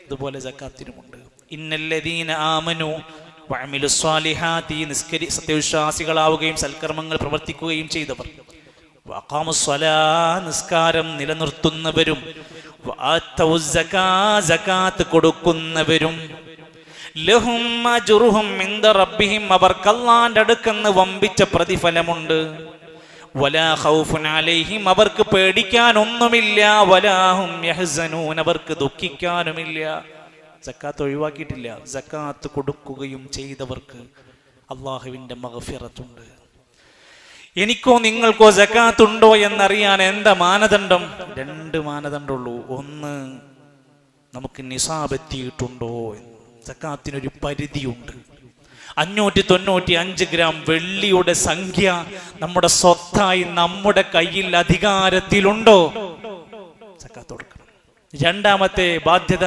അതുപോലെ സക്കാത്തിനുമുണ്ട്. ഇന്നല്ലദീന ആമനു വഅമിലുസ് സ്വാലിഹാത്തി, സത്യവിശ്വാസികളാവുകയും സൽക്കർമ്മങ്ങൾ പ്രവർത്തിക്കുകയും ചെയ്തവർ, വഅഖാമുസ് സ്വലാ, നിസ്കാരം നിലനിർത്തുന്നവരും, വആതൗസ് സകാ, സകാത്ത് കൊടുക്കുന്നവരും, ലഹും അജ്റുഹും ഇൻദ റബ്ബിഹിം, അവർക്ക് അല്ലാഹുവിന്റെ അടുക്കൽ വമ്പിച്ച പ്രതിഫലമുണ്ട്. വലാ ഖൗഫുൻ അലൈഹിം, അവർക്ക് പേടിക്കാനൊന്നുമില്ല. വലാഹും യഹ്സനൂൻ, അവർക്ക് ദുഃഖിക്കാനുമില്ല. സക്കാത്ത് ഒഴിവാക്കിയിട്ടില്ല. സക്കാത്ത് കൊടുക്കുകയും ചെയ്തവർക്ക് അള്ളാഹുവിന്റെ മഗ്ഫിറത്തുണ്ട്. എനിക്കോ നിങ്ങൾക്കോ സക്കാത്ത് ഉണ്ടോ എന്നറിയാൻ എന്താ മാനദണ്ഡം? 2 മാനദണ്ഡമുള്ളൂ. ഒന്ന്, നമുക്ക് നിസാബ് എത്തിയിട്ടുണ്ടോ എന്ന്. സക്കാത്തിനൊരു പരിധിയുണ്ട്. 595 ഗ്രാം വെള്ളിയുടെ സംഖ്യ നമ്മുടെ സ്വത്തായി നമ്മുടെ കയ്യിൽ അധികാരത്തിലുണ്ടോ? സക്കാത്ത് കൊടുക്കണം. രണ്ടാമത്തെ ബാധ്യത,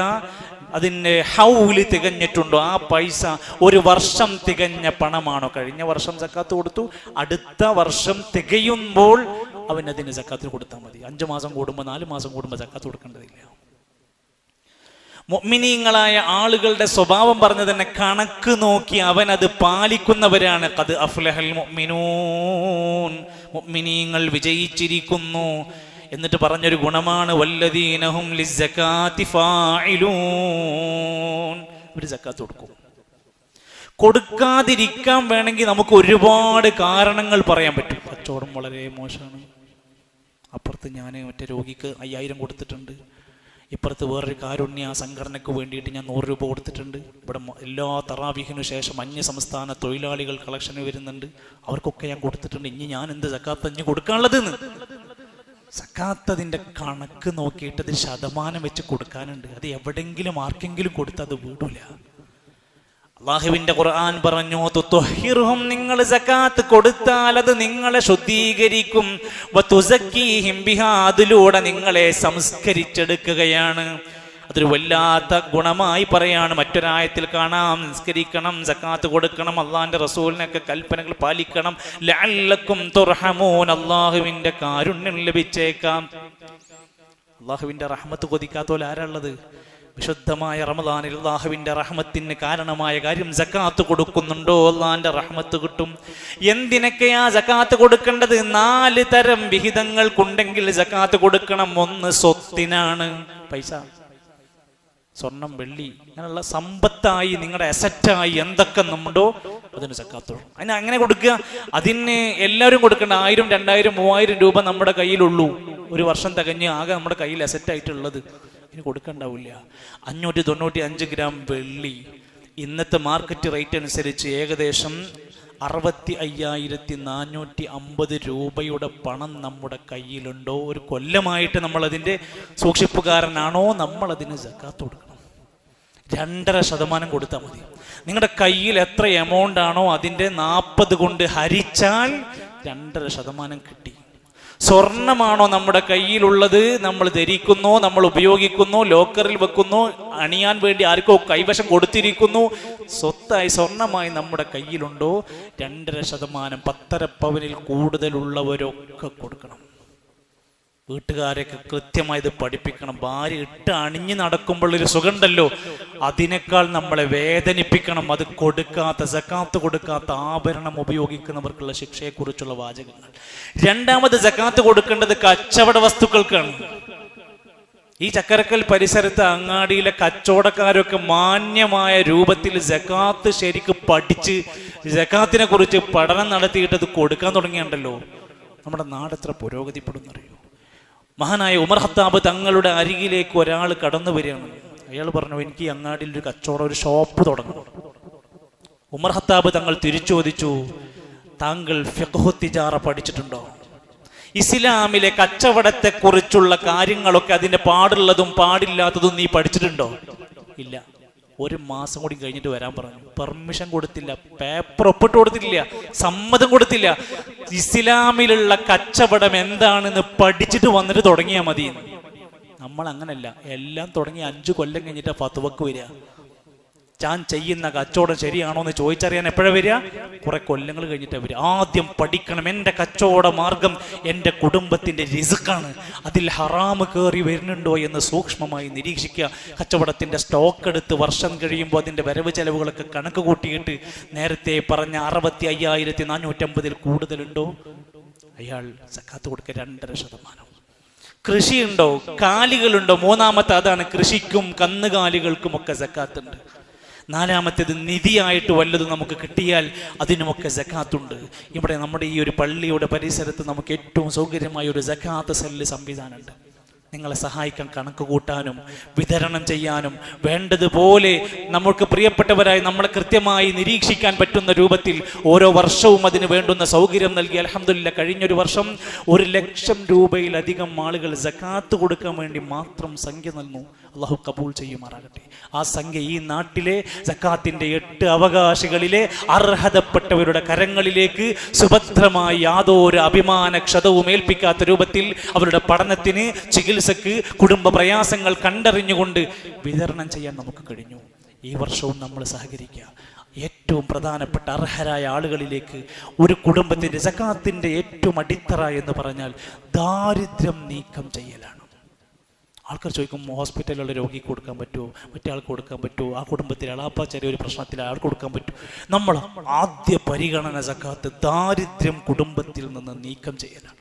അതിൻ്റെ ഹൗല് തികഞ്ഞിട്ടുണ്ടോ? ആ പൈസ 1 വർഷം തികഞ്ഞ പണമാണോ? കഴിഞ്ഞ വർഷം സക്കാത്ത് കൊടുത്തു, അടുത്ത വർഷം തികയുമ്പോൾ അവനതിന് സക്കാത്ത് കൊടുത്താൽ മതി. 5 മാസം കൂടുമ്പോൾ 4 മാസം കൂടുമ്പോൾ സക്കാത്ത് കൊടുക്കേണ്ടതില്ല. മുഅ്മിനീങ്ങളായ ആളുകളുടെ സ്വഭാവം പറഞ്ഞു തന്നെ, കണക്ക് നോക്കി അവൻ അത് പാലിക്കുന്നവരാണ്. ഖദ് അഫ്ലഹൽ മുഅ്മിനൂൻ, മുഅ്മിനീങ്ങൾ വിജയിച്ചിരിക്കുന്നു. എന്നിട്ട് പറഞ്ഞൊരു ഗുണമാണ് വല്ലദീനഹും ലിസ്സകാത്തി ഫാഇലൂൻ, ഒരു സക്കാത്ത് കൊടുക്കും. കൊടുക്കാതിരിക്കാൻ വേണമെങ്കിൽ നമുക്ക് ഒരുപാട് കാരണങ്ങൾ പറയാൻ പറ്റും. കച്ചവടം വളരെ മോശമാണ്, അപ്പുറത്ത് ഞാൻ മറ്റേ രോഗിക്ക് 5000 കൊടുത്തിട്ടുണ്ട്, ഇപ്പുറത്ത് വേറൊരു കാരുണ്യ സംഘടനയ്ക്ക് വേണ്ടിയിട്ട് ഞാൻ 100 രൂപ കൊടുത്തിട്ടുണ്ട്, ഇവിടെ എല്ലാ തറാവീഹിനു ശേഷം അന്യ സംസ്ഥാന തൊഴിലാളികൾ കളക്ഷന് വരുന്നുണ്ട്, അവർക്കൊക്കെ ഞാൻ കൊടുത്തിട്ടുണ്ട്, ഇനി ഞാൻ എന്ത് സക്കാത്ത് ഇനി കൊടുക്കാനുള്ളതെന്ന്. സക്കാത്തതിൻ്റെ കണക്ക് നോക്കിയിട്ട് അത് ശതമാനം വെച്ച് കൊടുക്കാനുണ്ട്. അത് എവിടെങ്കിലും ആർക്കെങ്കിലും കൊടുത്ത് അത് വീടൂല. അല്ലാഹുവിന്റെ ഖുർആൻ പറഞ്ഞു, തുത്ഹിറുഹും, നിങ്ങൾ സക്കാത്ത് കൊടുത്താൽ അത് നിങ്ങളെ ശുദ്ധീകരിക്കും. വതുസക്കീഹിം ബിഹാ, അതിലൂടെ നിങ്ങളെ സംസ്കരിച്ചെടുക്കുകയാണ്. അതൊരു വല്ലാത്ത ഗുണമായി പറയാണ്. മറ്റൊരായത്തിൽ കാണാം, നിസ്കരിക്കണം, സക്കാത്ത് കൊടുക്കണം, അള്ളാഹിന്റെ റസൂലിനൊക്കെ കൽപ്പനകൾ പാലിക്കണം. ലഅല്ലക്കും തുർഹമൂൻ, അള്ളാഹുവിന്റെ കാരുണ്യം ലഭിച്ചേക്കാം. അള്ളാഹുവിന്റെ റഹ്മത്ത് കൊതിക്കാത്തോലെ ആരാളുള്ളത്? വിശുദ്ധമായ റമദാനിൽ അല്ലാഹുവിന്റെ റഹ്മത്തിന് കാരണമായ കാര്യം സക്കാത്ത് കൊടുക്കുന്നുണ്ടോ? അല്ലാഹുവിന്റെ റഹ്മത്ത് കിട്ടും. എന്തിനൊക്കെയാ സക്കാത്ത് കൊടുക്കേണ്ടത്? 4 തരം വിഹിതങ്ങൾക്കുണ്ടെങ്കിൽ സക്കാത്ത് കൊടുക്കണം. 1 സ്വത്തിനാണ്, പൈസ, സ്വർണം, വെള്ളി, അങ്ങനെയുള്ള സമ്പത്തായി നിങ്ങളുടെ അസറ്റായി എന്തൊക്കെ ഉണ്ടോ അതിന് സക്കാത്ത്. അതിന് അങ്ങനെ കൊടുക്കുക. അതിന് എല്ലാവരും കൊടുക്കേണ്ട 1000, 2000, 3000 രൂപ നമ്മുടെ കയ്യിലുള്ളൂ, 1 വർഷം തികഞ്ഞ് ആകെ നമ്മുടെ കയ്യിൽ അസറ്റായിട്ടുള്ളത്, ഇതിന് കൊടുക്കണ്ടാവില്ല. 595 ഗ്രാം വെള്ളി ഇന്നത്തെ മാർക്കറ്റ് റേറ്റ് അനുസരിച്ച് ഏകദേശം 65,450 രൂപയുടെ പണം നമ്മുടെ കയ്യിലുണ്ടോ? ഒരു കൊല്ലമായിട്ട് നമ്മൾ അതിൻ്റെ സൂക്ഷിപ്പുകാരനാണോ? നമ്മൾ അതിന് സക്കാത്ത് കൊടുക്കണം. 2.5% കൊടുത്താൽ മതി. നിങ്ങളുടെ കയ്യിൽ എത്ര എമൗണ്ട് ആണോ അതിൻ്റെ 40 കൊണ്ട് ഹരിച്ചാൽ 2.5% കിട്ടി. സ്വർണമാണോ നമ്മുടെ കയ്യിലുള്ളത്, നമ്മൾ ധരിക്കുന്നു, നമ്മൾ ഉപയോഗിക്കുന്നു, ലോക്കറിൽ വെക്കുന്നു, അണിയാൻ വേണ്ടി ആർക്കോ കൈവശം കൊടുത്തിരിക്കുന്നു, സ്വത്തായി സ്വർണമായി നമ്മുടെ കയ്യിലുണ്ടോ? 2.5%, 10.5 പവനിൽ കൂടുതലുള്ളവരൊക്കെ കൊടുക്കണം. വീട്ടുകാരെയൊക്കെ കൃത്യമായി ഇത് പഠിപ്പിക്കണം. ഭാര്യ ഇട്ട് അണിഞ്ഞ് നടക്കുമ്പോഴൊരു സുഖമുണ്ടല്ലോ, അതിനേക്കാൾ നമ്മളെ വേദനിപ്പിക്കണം. അത് കൊടുക്കാത്ത, സക്കാത്ത് കൊടുക്കാത്ത ആഭരണം ഉപയോഗിക്കുന്നവർക്കുള്ള ശിക്ഷയെക്കുറിച്ചുള്ള വാചകങ്ങൾ. 2ാമത് സക്കാത്ത് കൊടുക്കേണ്ടത് കച്ചവട വസ്തുക്കൾക്കാണ്. ഈ ചക്കരക്കൽ പരിസരത്ത് അങ്ങാടിയിലെ കച്ചവടക്കാരൊക്കെ മാന്യമായ രൂപത്തിൽ സക്കാത്ത് ശരിക്ക് പഠിച്ച് സക്കാത്തിനെ കുറിച്ച് പഠനം നടത്തിയിട്ട് അത് കൊടുക്കാൻ തുടങ്ങിയുണ്ടല്ലോ. നമ്മുടെ നാടെത്ര പുരോഗതിപ്പെടുന്നറിയോ? മഹാനായ ഉമർ ഖത്താബ് തങ്ങളുടെ അരികിലേക്ക് ഒരാൾ കടന്നു വരികയാണ്. അയാൾ പറഞ്ഞു, എനിക്ക് അങ്ങാടിയിൽ ഒരു കച്ചവടം, ഒരു ഷോപ്പ് തുടങ്ങണം. ഉമർ ഖത്താബ് തങ്ങൾ തിരിച്ചു ചോദിച്ചു, താങ്കൾ ഫിഖ്ഹു തിജാറ പഠിച്ചിട്ടുണ്ടോ? ഇസ്ലാമിലെ കച്ചവടത്തെ കുറിച്ചുള്ള കാര്യങ്ങളൊക്കെ, അതിന്റെ പാടുള്ളതും പാടില്ലാത്തതും നീ പഠിച്ചിട്ടുണ്ടോ? ഇല്ല. ഒരു മാസം കൂടി കഴിഞ്ഞിട്ട് വരാൻ പറഞ്ഞു. പെർമിഷൻ കൊടുത്തില്ല, പേപ്പർ ഒപ്പിട്ട് കൊടുത്തില്ല, സമ്മതം കൊടുത്തില്ല. ഇസ്ലാമിലുള്ള കച്ചവടം എന്താണെന്ന് പഠിച്ചിട്ട് വന്നിട്ട് തുടങ്ങിയാൽ മതി. നമ്മൾ അങ്ങനല്ല, എല്ലാം തുടങ്ങി 5 കൊല്ലം കഴിഞ്ഞിട്ട് ഫത്വക്ക് വരിക. ഞാൻ ചെയ്യുന്ന കച്ചവടം ശരിയാണോ എന്ന് ചോദിച്ചറിയാൻ എപ്പോഴാണ് വരിക? കുറെ കൊല്ലങ്ങൾ കഴിഞ്ഞിട്ട് വരിക. ആദ്യം പഠിക്കണം, എൻ്റെ കച്ചവട മാർഗം എൻ്റെ കുടുംബത്തിൻ്റെ റിസ്ക്കാണ്, അതിൽ ഹറാമ് കയറി വരുന്നുണ്ടോ എന്ന് സൂക്ഷ്മമായി നിരീക്ഷിക്കുക. കച്ചവടത്തിൻ്റെ സ്റ്റോക്ക് എടുത്ത് വർഷം കഴിയുമ്പോൾ അതിൻ്റെ വരവ് ചെലവുകളൊക്കെ കണക്ക് കൂട്ടിയിട്ട് നേരത്തെ പറഞ്ഞ 65,450 കൂടുതലുണ്ടോ? അയാൾ സക്കാത്ത് കൊടുക്കുക 2.5%. കൃഷിയുണ്ടോ? കാലികളുണ്ടോ? മൂന്നാമത്തെ അതാണ്, കൃഷിക്കും കന്നുകാലികൾക്കും ഒക്കെ സക്കാത്തുണ്ട്. നാലാമത്തേത്, നിധിയായിട്ട് വല്ലതും നമുക്ക് കിട്ടിയാൽ അതിനുമൊക്കെ സക്കാത്തുണ്ട്. ഇവിടെ നമ്മുടെ ഈ ഒരു പള്ളിയുടെ പരിസരത്ത് നമുക്ക് ഏറ്റവും സൗകര്യമായ ഒരു സക്കാത്ത് സെല്ല് സംവിധാനമുണ്ട്. നിങ്ങളെ സഹായിക്കാൻ, കണക്ക് കൂട്ടാനും വിതരണം ചെയ്യാനും വേണ്ടതുപോലെ നമുക്ക് പ്രിയപ്പെട്ടവരായി നമ്മളെ കൃത്യമായി നിരീക്ഷിക്കാൻ പറ്റുന്ന രൂപത്തിൽ ഓരോ വർഷവും അതിന് വേണ്ടുന്ന സൗകര്യം നൽകി. അൽഹംദുലില്ലാഹ്, കഴിഞ്ഞൊരു വർഷം 1,00,000 രൂപയിലധികം ആളുകൾ സക്കാത്ത് കൊടുക്കാൻ വേണ്ടി മാത്രം സംഖ്യ നൽകുന്നു. അള്ളാഹു കബൂൾ ചെയ്യുമാറാകട്ടെ. ആ സംഖ്യ ഈ നാട്ടിലെ സക്കാത്തിന്റെ 8 അവകാശികളിലെ അർഹതപ്പെട്ടവരുടെ കരങ്ങളിലേക്ക് സുഭദ്രമായി യാതൊരു അഭിമാനക്ഷതവും ഏൽപ്പിക്കാത്ത രൂപത്തിൽ അവരുടെ പഠനത്തിന്, ചികിത്സക്ക്, കുടുംബ പ്രയാസങ്ങൾ കണ്ടറിഞ്ഞുകൊണ്ട് വിതരണം ചെയ്യാൻ നമുക്ക് കഴിഞ്ഞു. ഈ വർഷവും നമ്മൾ സഹകരിക്കുക. ഏറ്റവും പ്രധാനപ്പെട്ട അർഹരായ ആളുകളിലേക്ക് ഒരു കുടുംബത്തിന്റെ സക്കാത്തിന്റെ ഏറ്റവും അടിത്തറ എന്ന് പറഞ്ഞാൽ ദാരിദ്ര്യം നീക്കം ചെയ്യലാണ്. ആൾക്കാർ ചോദിക്കും, ഹോസ്പിറ്റലിലുള്ള രോഗിക്ക് കൊടുക്കാൻ പറ്റുമോ, മറ്റേ ആൾക്ക് കൊടുക്കാൻ പറ്റുമോ, ആ കുടുംബത്തിൽ അളാപ്പ ചെറിയൊരു പ്രശ്നത്തിൽ ആൾക്ക് കൊടുക്കാൻ പറ്റുമോ? നമ്മൾ ആദ്യ പരിഗണന സക്കാത്ത് ദാരിദ്ര്യം കുടുംബത്തിൽ നിന്ന് നീക്കം ചെയ്യലാണ്.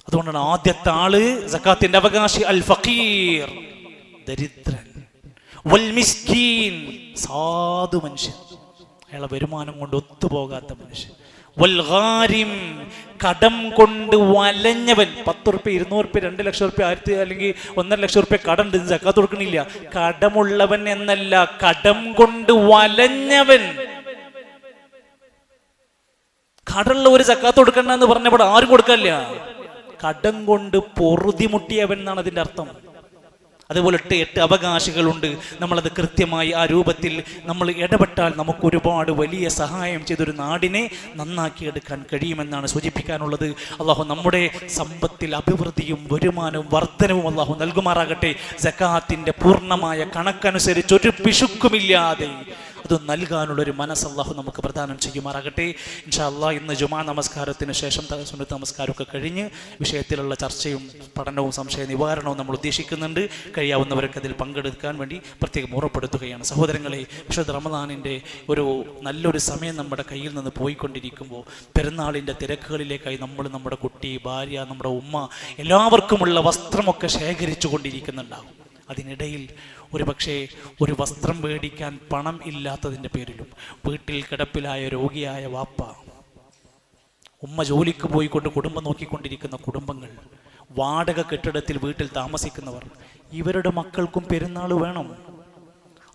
അതുകൊണ്ടാണ് ആദ്യത്തെ ആള് സക്കാത്തിന്റെ അവകാശി അൽ ഫഖീർ, ദരിദ്രൻ, വൽ മിസ്കീൻ, സാധു മനുഷ്യൻ, അയാളെ വരുമാനം കൊണ്ട് ഒത്തുപോകാത്ത മനുഷ്യൻ, വൽ ഗാരിം, കടം കൊണ്ട് വലഞ്ഞവൻ. 10 റുപ്യ, 200 റുപ്യ, 2 ലക്ഷം റുപ്യ, അല്ലെങ്കിൽ 1.5 ലക്ഷം റുപ്യ കടം ഉണ്ട്, സക്കാത്ത് കൊടുക്കണില്ല. കടമുള്ളവൻ എന്നല്ല, കടം കൊണ്ട് വലഞ്ഞവൻ. കടമുള്ള ഒരു സക്കാത്ത് കൊടുക്കണ്ട എന്ന് പറഞ്ഞപ്പോൾ ആരും കൊടുക്കല്ല. കടം കൊണ്ട് പൊറുതിമുട്ടിയവൻ എന്നാണ് അതിന്റെ അർത്ഥം. അതുപോലെ 8 അവകാശികളുണ്ട്. നമ്മളത് കൃത്യമായി ആ രൂപത്തിൽ നമ്മൾ ഇടപെട്ടാൽ നമുക്ക് ഒരുപാട് വലിയ സഹായം ചെയ്തൊരു നാടിനെ നന്നാക്കിയെടുക്കാൻ കഴിയുമെന്നാണ് സൂചിപ്പിക്കാനുള്ളത്. അള്ളാഹു നമ്മുടെ സമ്പത്തിൽ അഭിവൃദ്ധിയും വരുമാനവും വർധനവും അള്ളാഹു നൽകുമാറാകട്ടെ. സക്കാത്തിന്റെ പൂർണ്ണമായ കണക്കനുസരിച്ച് ഒരു പിശുക്കുമില്ലാതെ അത് നൽകാനുള്ളൊരു മനസ്സ് അള്ളാഹു നമുക്ക് പ്രദാനം ചെയ്യുമാറാകട്ടെ. ഇൻഷാ അള്ളാഹ്, ഇന്ന് ജുമാ നമസ്കാരത്തിന് ശേഷം സുന്നത്ത് നമസ്കാരമൊക്കെ കഴിഞ്ഞ് വിഷയത്തിലുള്ള ചർച്ചയും പഠനവും സംശയ നിവാരണവും നമ്മൾ ഉദ്ദേശിക്കുന്നുണ്ട്. കഴിയാവുന്നവരൊക്കെ അതിൽ പങ്കെടുക്കാൻ വേണ്ടി പ്രത്യേകം ഓർമ്മപ്പെടുത്തുകയാണ്. സഹോദരങ്ങളെ, വിശുദ്ധ റമദാനിൻ്റെ ഒരു നല്ലൊരു സമയം നമ്മുടെ കയ്യിൽ നിന്ന് പോയിക്കൊണ്ടിരിക്കുമ്പോൾ പെരുന്നാളിൻ്റെ തിരക്കുകളിലേക്കായി നമ്മൾ നമ്മുടെ കുട്ടി, ഭാര്യ, നമ്മുടെ ഉമ്മ എല്ലാവർക്കുമുള്ള വസ്ത്രമൊക്കെ ശേഖരിച്ചു കൊണ്ടിരിക്കുന്നുണ്ടാവും. അതിനിടയിൽ ഒരുപക്ഷെ ഒരു വസ്ത്രം മേടിക്കാൻ പണം ഇല്ലാത്തതിൻ്റെ പേരിലും വീട്ടിൽ കിടപ്പിലായ രോഗിയായ വാപ്പ, ഉമ്മ ജോലിക്ക് പോയിക്കൊണ്ട് കുടുംബം നോക്കിക്കൊണ്ടിരിക്കുന്ന കുടുംബങ്ങൾ, വാടക കെട്ടിടത്തിൽ വീട്ടിൽ താമസിക്കുന്നവർ, ഇവരുടെ മക്കൾക്കും പെരുന്നാൾ വേണം.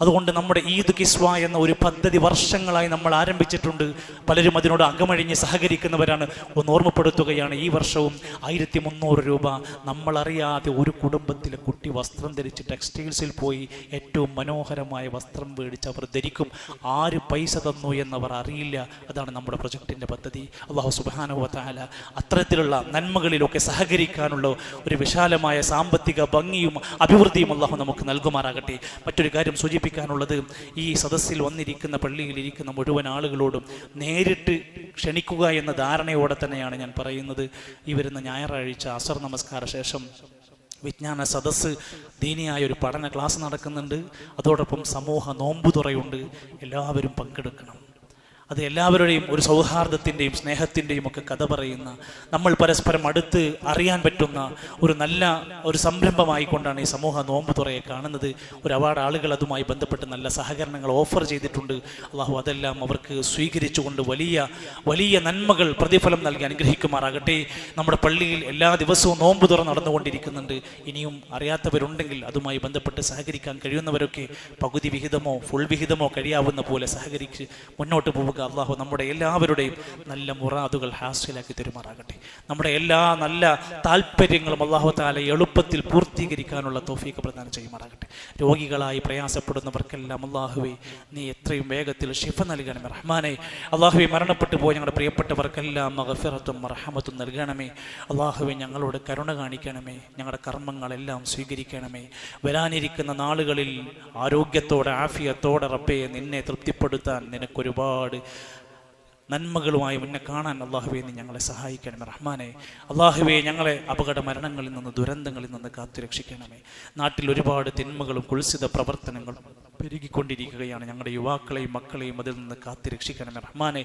അതുകൊണ്ട് നമ്മുടെ ഈദ് കിസ്വ എന്ന ഒരു പദ്ധതി വർഷങ്ങളായി നമ്മൾ ആരംഭിച്ചിട്ടുണ്ട്. പലരും അതിനോട് അകമഴിഞ്ഞ് സഹകരിക്കുന്നവരാണ്. ഒന്ന് ഓർമ്മപ്പെടുത്തുകയാണ്, ഈ വർഷവും 1300 രൂപ നമ്മളറിയാതെ ഒരു കുടുംബത്തിലെ കുട്ടി വസ്ത്രം ധരിച്ച് ടെക്സ്റ്റൈൽസിൽ പോയി ഏറ്റവും മനോഹരമായ വസ്ത്രം മേടിച്ച് അവർ ധരിക്കും. ആര് പൈസ തന്നു എന്നവർ അറിയില്ല. അതാണ് നമ്മുടെ പ്രൊജക്റ്റിൻ്റെ പദ്ധതി. അല്ലാഹു സുബ്ഹാനഹു വ തആല അത്തരത്തിലുള്ള നന്മകളിലൊക്കെ സഹകരിക്കാനുള്ള ഒരു വിശാലമായ സാമ്പത്തിക ഭംഗിയും അഭിവൃദ്ധിയും അല്ലാഹു നമുക്ക് നൽകുമാറാകട്ടെ. മറ്റൊരു കാര്യം സൂചിപ്പിക്കാനുള്ളത്, ഈ സദസ്സിൽ വന്നിരിക്കുന്ന, പള്ളിയിൽ ഇരിക്കുന്ന മുഴുവൻ ആളുകളോടും നേരിട്ട് ക്ഷണിക്കുക എന്ന ധാരണയോടെ തന്നെയാണ് ഞാൻ പറയുന്നത്. ഈ വരുന്ന ഞായറാഴ്ച അസർ നമസ്കാര ശേഷം വിജ്ഞാന സദസ്സ്, ദീനിയായ ഒരു പഠന ക്ലാസ് നടക്കുന്നുണ്ട്. അതോടൊപ്പം സമൂഹ നോമ്പുതുറയുണ്ട്. എല്ലാവരും പങ്കെടുക്കണം. അത് എല്ലാവരുടെയും ഒരു സൗഹാർദ്ദത്തിൻ്റെയും സ്നേഹത്തിൻ്റെയും ഒക്കെ കഥ പറയുന്ന, നമ്മൾ പരസ്പരം അടുത്ത് അറിയാൻ പറ്റുന്ന നല്ല ഒരു സംരംഭമായിക്കൊണ്ടാണ് ഈ സമൂഹ നോമ്പ് തുറയെ കാണുന്നത്. ഒരു അവാർഡ് ആളുകൾ അതുമായി ബന്ധപ്പെട്ട് നല്ല സഹകരണങ്ങൾ ഓഫർ ചെയ്തിട്ടുണ്ട്. അള്ളാഹു അതെല്ലാം അവർക്ക് സ്വീകരിച്ചുകൊണ്ട് വലിയ വലിയ നന്മകൾ പ്രതിഫലം നൽകി അനുഗ്രഹിക്കുമാറാകട്ടെ. നമ്മുടെ പള്ളിയിൽ എല്ലാ ദിവസവും നോമ്പ് തുറ നടന്നുകൊണ്ടിരിക്കുന്നുണ്ട്. ഇനിയും അറിയാത്തവരുണ്ടെങ്കിൽ അതുമായി ബന്ധപ്പെട്ട് സഹകരിക്കാൻ കഴിയുന്നവരൊക്കെ പകുതി വിഹിതമോ ഫുൾ വിഹിതമോ കഴിയാവുന്ന പോലെ സഹകരിച്ച് മുന്നോട്ട് പോവുക. അള്ളാഹു നമ്മുടെ എല്ലാവരുടെയും നല്ല മുറാദുകൾ ഹാസിലാക്കി തരുമാറാകട്ടെ. നമ്മുടെ എല്ലാ നല്ല താല്പര്യങ്ങളും അള്ളാഹു തആല എളുപ്പത്തിൽ പൂർത്തീകരിക്കാനുള്ള തൗഫീഖ് പ്രദാനം ചെയ്യുമാറാകട്ടെ. രോഗികളായി പ്രയാസപ്പെടുന്നവർക്കെല്ലാം അള്ളാഹുവേ നീ എത്രയും വേഗത്തിൽ ശിഫ നൽകണമേ റഹ്മാനെ. അള്ളാഹുവെ മരണപ്പെട്ടു പോയി ഞങ്ങളുടെ പ്രിയപ്പെട്ടവർക്കെല്ലാം മഗ്ഫിറത്തും റഹ്മത്തും നൽകണമേ. അള്ളാഹുവെ ഞങ്ങളോട് കരുണ കാണിക്കണമേ. ഞങ്ങളുടെ കർമ്മങ്ങളെല്ലാം സ്വീകരിക്കണമേ. വരാനിരിക്കുന്ന നാളുകളിൽ ആരോഗ്യത്തോടെ ആഫിയത്തോടെ റബ്ബേ നിന്നെ തൃപ്തിപ്പെടുത്താൻ നിനക്കൊരുപാട് നന്മകളുമായി മുന്നേ കാണാൻ അള്ളാഹുവെ നീ ഞങ്ങളെ സഹായിക്കണമേ റഹ്മാനെ. അള്ളാഹുവെ ഞങ്ങളെ അപകട മരണങ്ങളിൽ നിന്ന് ദുരന്തങ്ങളിൽ നിന്ന് കാത്തുരക്ഷിക്കണമേ. നാട്ടിൽ ഒരുപാട് തിന്മകളും കുൽസിത പ്രവർത്തനങ്ങളും പെരുകിക്കൊണ്ടിരിക്കുകയാണ്. ഞങ്ങളുടെ യുവാക്കളെയും മക്കളെയും അതിൽ നിന്ന് കാത്തുരക്ഷിക്കണമേ റഹ്മാനെ.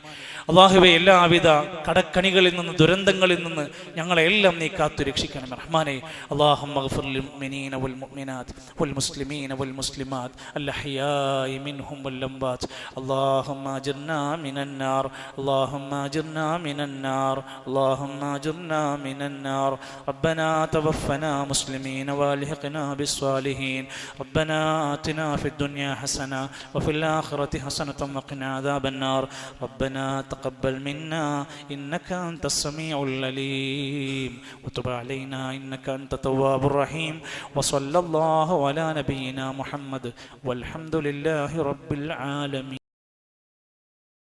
അള്ളാഹുവെ എല്ലാവിധ കടക്കണികളിൽ നിന്ന് ദുരന്തങ്ങളിൽ നിന്ന് ഞങ്ങളെല്ലാം നീ കാത്തുരക്ഷിക്കണമേ റഹ്മാനെ. അല്ലാഹുമ്മ ഗ്ഫിർ ലിൽ മുഅ്മിനീന വൽ മുഅ്മിനാത്ത് വൽ മുസ്ലിമീന വൽ മുസ്ലിമാത്ത് അൽ അഹ്യാഇ മിൻഹും വൽ അംവാത്ത്. അല്ലാഹുമ്മ അജിർനാ മിനൻ നാർ اللهم اجرنا من النار اللهم اجرنا من النار ربنا توفنا مسلمين والحقنا بالصالحين ربنا آتنا في الدنيا حسنة وفي الآخرة حسنة وقنا عذاب النار ربنا تقبل منا إنك أنت السميع العليم وتب علينا إنك أنت التواب الرحيم وصلى الله على نبينا محمد والحمد لله رب العالمين.